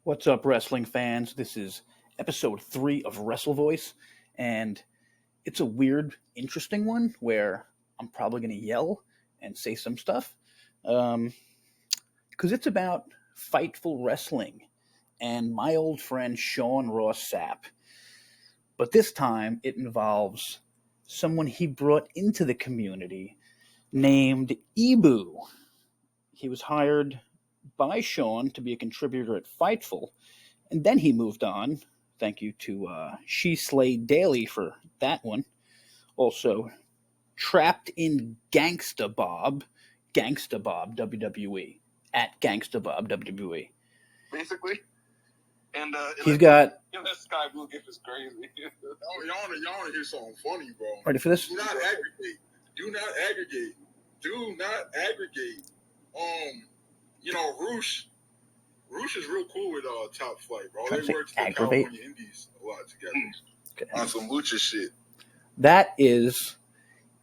What's up, wrestling fans? This is episode 3 of Wrestle Voice, and it's a weird, interesting one where I'm probably going to yell and say some stuff, because it's about Fightful Wrestling and my old friend Sean Ross Sapp. But this time it involves someone he brought into the community named Ibou. He was hired by Sean to be a contributor at Fightful, and then he moved on. Thank you to She Slayed Daily for that one. Also, Trapped in Gangsta Bob WWE, at Gangsta Bob WWE. Basically. And he's got. That Sky Blue gift is crazy. y'all want to hear something funny, bro? Ready for this? Do not aggregate. Roosh is real cool with Top Flight, bro. They work the California Indies a lot together. Okay. On some lucha shit. That is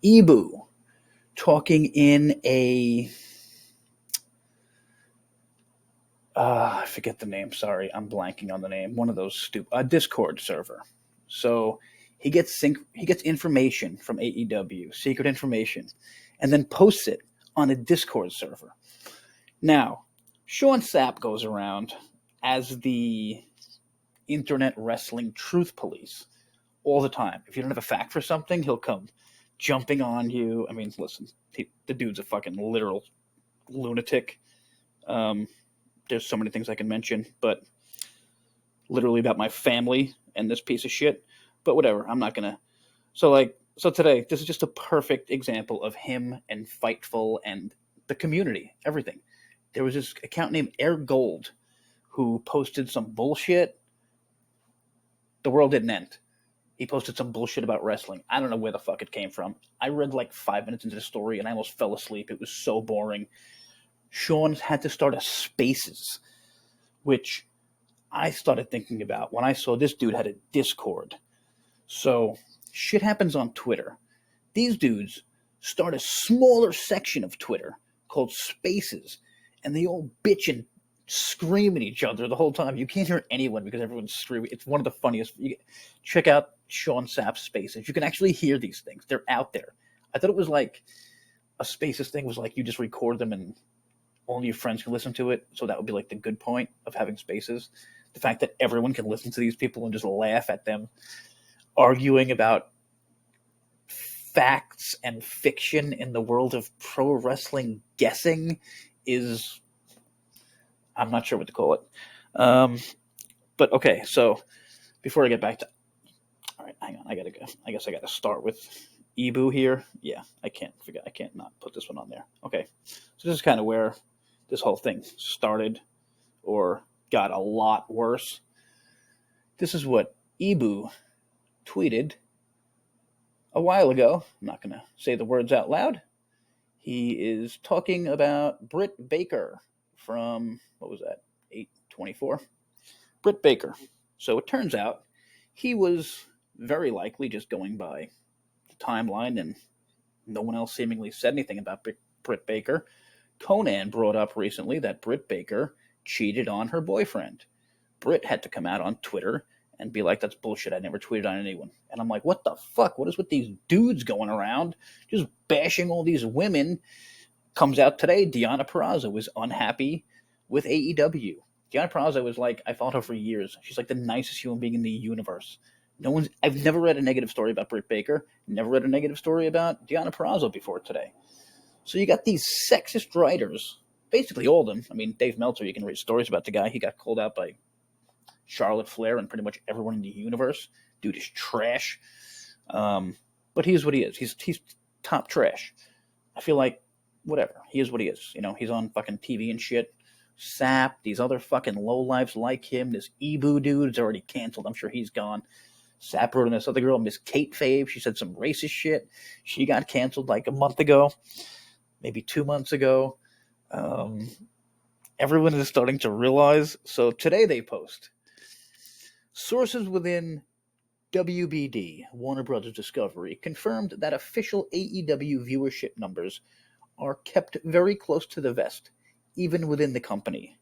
Ibou talking in a I forget the name. Sorry, I'm blanking on the name. One of those a Discord server. So he gets information from AEW, secret information, and then posts it on a Discord server. Now, Sean Sapp goes around as the internet wrestling truth police all the time. If you don't have a fact for something, he'll come jumping on you. I mean, listen, the dude's a fucking literal lunatic. There's so many things I can mention, but literally about my family and this piece of shit. But whatever, I'm not gonna. So today, this is just a perfect example of him and Fightful and the community, everything. There was this account named Air Gold who posted some bullshit. The world didn't end. He posted some bullshit about wrestling. I don't know where the fuck it came from. I read like 5 minutes into the story and I almost fell asleep. It was so boring. Sean had to start a Spaces, which I started thinking about when I saw this dude had a Discord. So shit happens on Twitter. These dudes start a smaller section of Twitter called Spaces, and they all bitch and scream at each other the whole time. You can't hear anyone because everyone's screaming. It's one of the funniest. Check out Sean Sapp's Spaces. You can actually hear these things. They're out there. I thought it was like a Spaces thing was like you just record them and only your friends can listen to it. So that would be like the good point of having Spaces. The fact that everyone can listen to these people and just laugh at them arguing about facts and fiction in the world of pro wrestling guessing is, I'm not sure what to call it. But okay, so before I get back to, all right, hang on, I gotta go. I guess I gotta start with Ibou here. Yeah, I can't not put this one on there. Okay, so this is kind of where this whole thing started or got a lot worse. This is what Ibou tweeted a while ago. I'm not going to say the words out loud. He is talking about Britt Baker from, what was that, 8/24? Britt Baker. So it turns out he was very likely just going by the timeline and no one else seemingly said anything about Britt Baker. Conan brought up recently that Britt Baker cheated on her boyfriend. Britt had to come out on Twitter and be like, that's bullshit. I never tweeted on anyone. And I'm like, what the fuck? What is with these dudes going around just bashing all these women? Comes out today, Deonna Purrazzo was unhappy with AEW. Deonna Purrazzo was like, I followed her for years. She's like the nicest human being in the universe. I've never read a negative story about Britt Baker. Never read a negative story about Deonna Purrazzo before today. So you got these sexist writers, basically all of them. I mean, Dave Meltzer, you can read stories about the guy. He got called out by Charlotte Flair and pretty much everyone in the universe. Dude is trash. But he is what he is. He's top trash. I feel like, whatever. He is what he is. You know, he's on fucking TV and shit. Sapp, these other fucking lowlifes like him. This Ibou dude is already canceled. I'm sure he's gone. Sapp wrote on this other girl, Miss Katefabe. She said some racist shit. She got canceled like a month ago. Maybe 2 months ago. Everyone is starting to realize. So today they post. Sources within WBD, Warner Brothers Discovery, confirmed that official AEW viewership numbers are kept very close to the vest, even within the company.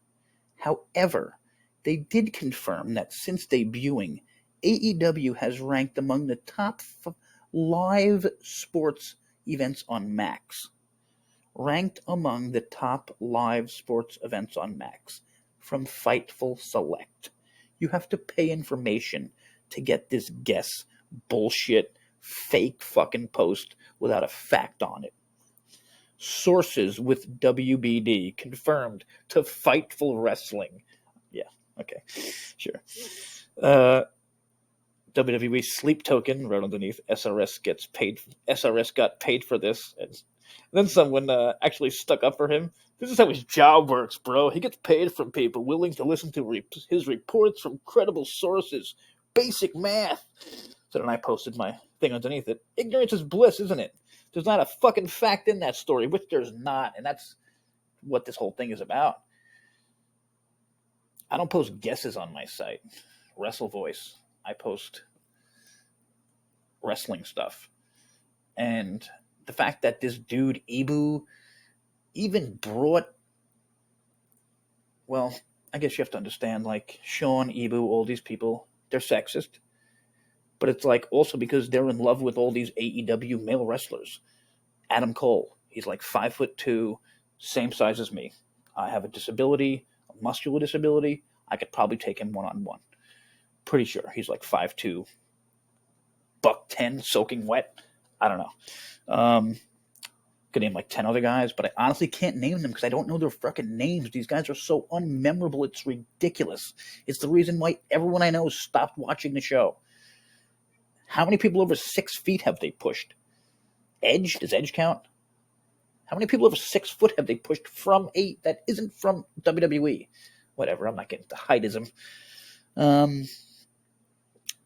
However, they did confirm that since debuting, AEW has ranked among the top live sports events on Max. Ranked among the top live sports events on Max from Fightful Select. You have to pay information to get this guess bullshit fake fucking post without a fact on it. Sources with WBD confirmed to Fightful Wrestling. Yeah, okay, sure. WWE Sleep Token wrote underneath, SRS got paid for this. And then someone actually stuck up for him. This is how his job works, bro. He gets paid from people willing to listen to his reports from credible sources. Basic math. So then I posted my thing underneath it. Ignorance is bliss, isn't it? There's not a fucking fact in that story, which there's not. And that's what this whole thing is about. I don't post guesses on my site. Wrestle Voice. I post wrestling stuff. And the fact that this dude, Ibou, even brought... Well, I guess you have to understand, like, Sean, Ibou, all these people, they're sexist. But it's like also because they're in love with all these AEW male wrestlers. Adam Cole, he's like 5'2", same size as me. I have a disability, a muscular disability. I could probably take him one-on-one. Pretty sure he's like 5'2", $110, soaking wet. I don't know. Could name like 10 other guys, but I honestly can't name them because I don't know their fucking names. These guys are so unmemorable, it's ridiculous. It's the reason why everyone I know stopped watching the show. How many people over 6 feet have they pushed? Edge? Does Edge count? How many people over 6 foot have they pushed from that isn't from WWE? Whatever, I'm not getting to heightism.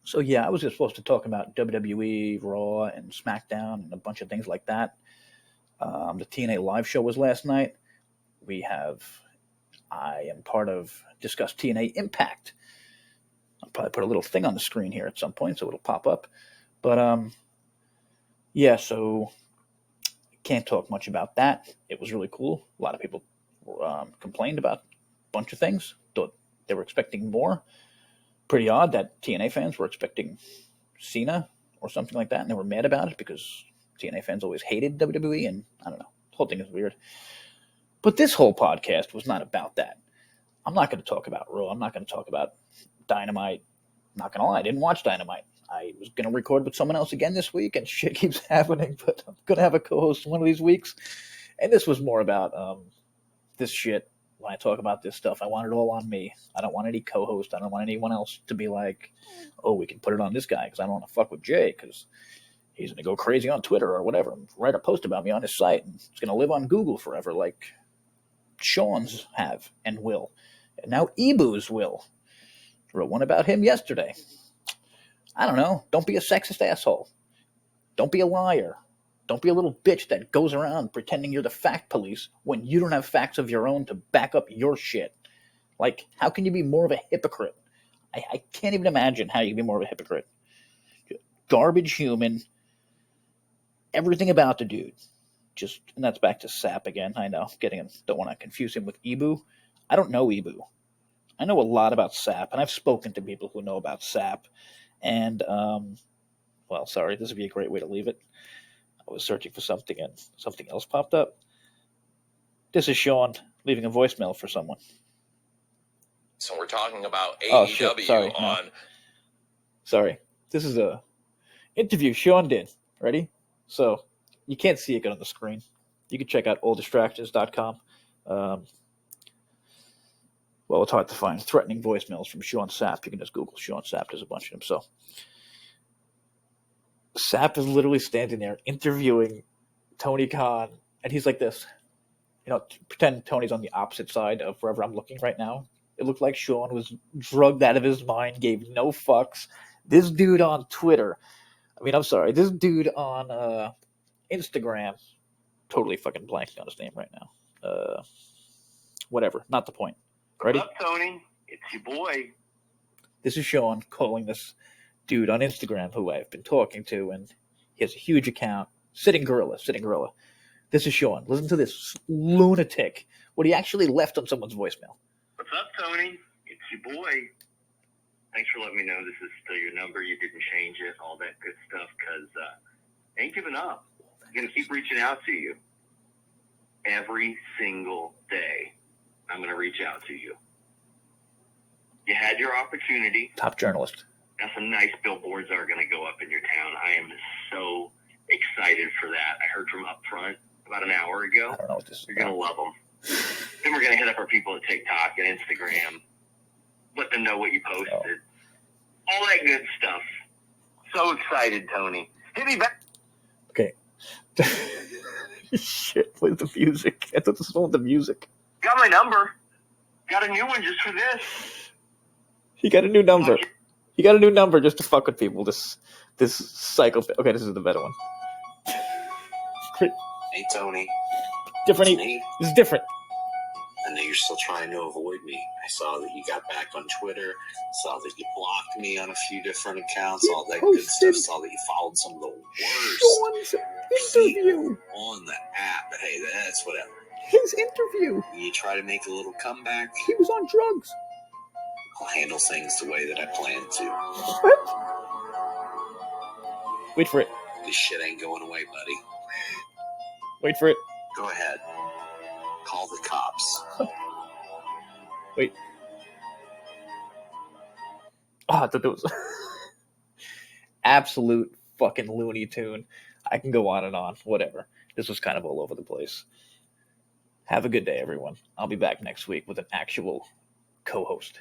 So yeah, I was just supposed to talk about WWE, Raw, and SmackDown, and a bunch of things like that. The TNA live show was last night. I am part of Discuss TNA Impact. I'll probably put a little thing on the screen here at some point so it'll pop up. But, yeah, so can't talk much about that. It was really cool. A lot of people complained about a bunch of things. Thought they were expecting more. Pretty odd that TNA fans were expecting Cena or something like that, and they were mad about it because TNA fans always hated WWE, and I don't know. The whole thing is weird. But this whole podcast was not about that. I'm not going to talk about Raw. I'm not going to talk about Dynamite. Not going to lie, I didn't watch Dynamite. I was going to record with someone else again this week, and shit keeps happening, but I'm going to have a co-host one of these weeks. And this was more about this shit. When I talk about this stuff, I want it all on me. I don't want any co-host. I don't want anyone else to be like, oh, we can put it on this guy because I don't want to fuck with Jay because he's going to go crazy on Twitter or whatever and write a post about me on his site. And it's going to live on Google forever like Sean's have and will. And now Ibou's will. Wrote one about him yesterday. I don't know. Don't be a sexist asshole. Don't be a liar. Don't be a little bitch that goes around pretending you're the fact police when you don't have facts of your own to back up your shit. Like, how can you be more of a hypocrite? I can't even imagine how you can be more of a hypocrite. Garbage human. Everything about the dude. And that's back to Sapp again. I know. Don't want to confuse him with Ibou. I don't know Ibou. I know a lot about Sapp, and I've spoken to people who know about Sapp. And, well, sorry, this would be a great way to leave it. I was searching for something, and something else popped up. This is Sean leaving a voicemail for someone. So we're talking about AEW Sorry, on... No. Sorry. This is a interview Sean did. Ready? So, you can't see it on the screen. You can check out alldistractions.com. Well, it's hard to find threatening voicemails from Sean Sapp. You can just Google Sean Sapp. There's a bunch of them. So, Sapp is literally standing there interviewing Tony Khan, and he's like this. You know, pretend Tony's on the opposite side of wherever I'm looking right now. It looked like Sean was drugged out of his mind, gave no fucks. This dude on Twitter, this dude on Instagram, totally fucking blanking on his name right now. Whatever, not the point. Ready? What's up, Tony? It's your boy. This is Sean calling this dude on Instagram who I've been talking to, and he has a huge account. Sitting Gorilla. This is Sean. Listen to this lunatic. What he actually left on someone's voicemail. What's up, Tony? It's your boy. Thanks for letting me know this is still your number. You didn't change it, all that good stuff, because I ain't giving up. I'm going to keep reaching out to you. Every single day, I'm going to reach out to you. You had your opportunity. Top journalist. Now some nice billboards are going to go up in your town. I am so excited for that. I heard from up front about an hour ago. I don't know what this is. You're going to love them. Then we're going to hit up our people at TikTok and Instagram. Let them know what you posted. Oh. All that good stuff. So excited, Tony. Hit me back. Okay. Shit, play the music. I thought this was one with the music. Got my number. Got a new one just for this. He got a new number. Okay. He got a new number just to fuck with people. This cycle. Okay, this is the better one. Hey, Tony. Different. It's me. This is different. I know you're still trying to avoid me. I saw that you got back on Twitter. Saw that you blocked me on a few different accounts. All that good stuff. Saw that you followed some of the worst interview on the app. But hey, that's whatever. His interview. You try to make a little comeback. He was on drugs. I'll handle things the way that I plan to. What? Wait for it. This shit ain't going away, buddy. Wait for it. Go ahead. Call the cops. Wait. Oh, I thought that was absolute fucking Looney Tune. I can go on and on. Whatever. This was kind of all over the place. Have a good day, everyone. I'll be back next week with an actual co-host.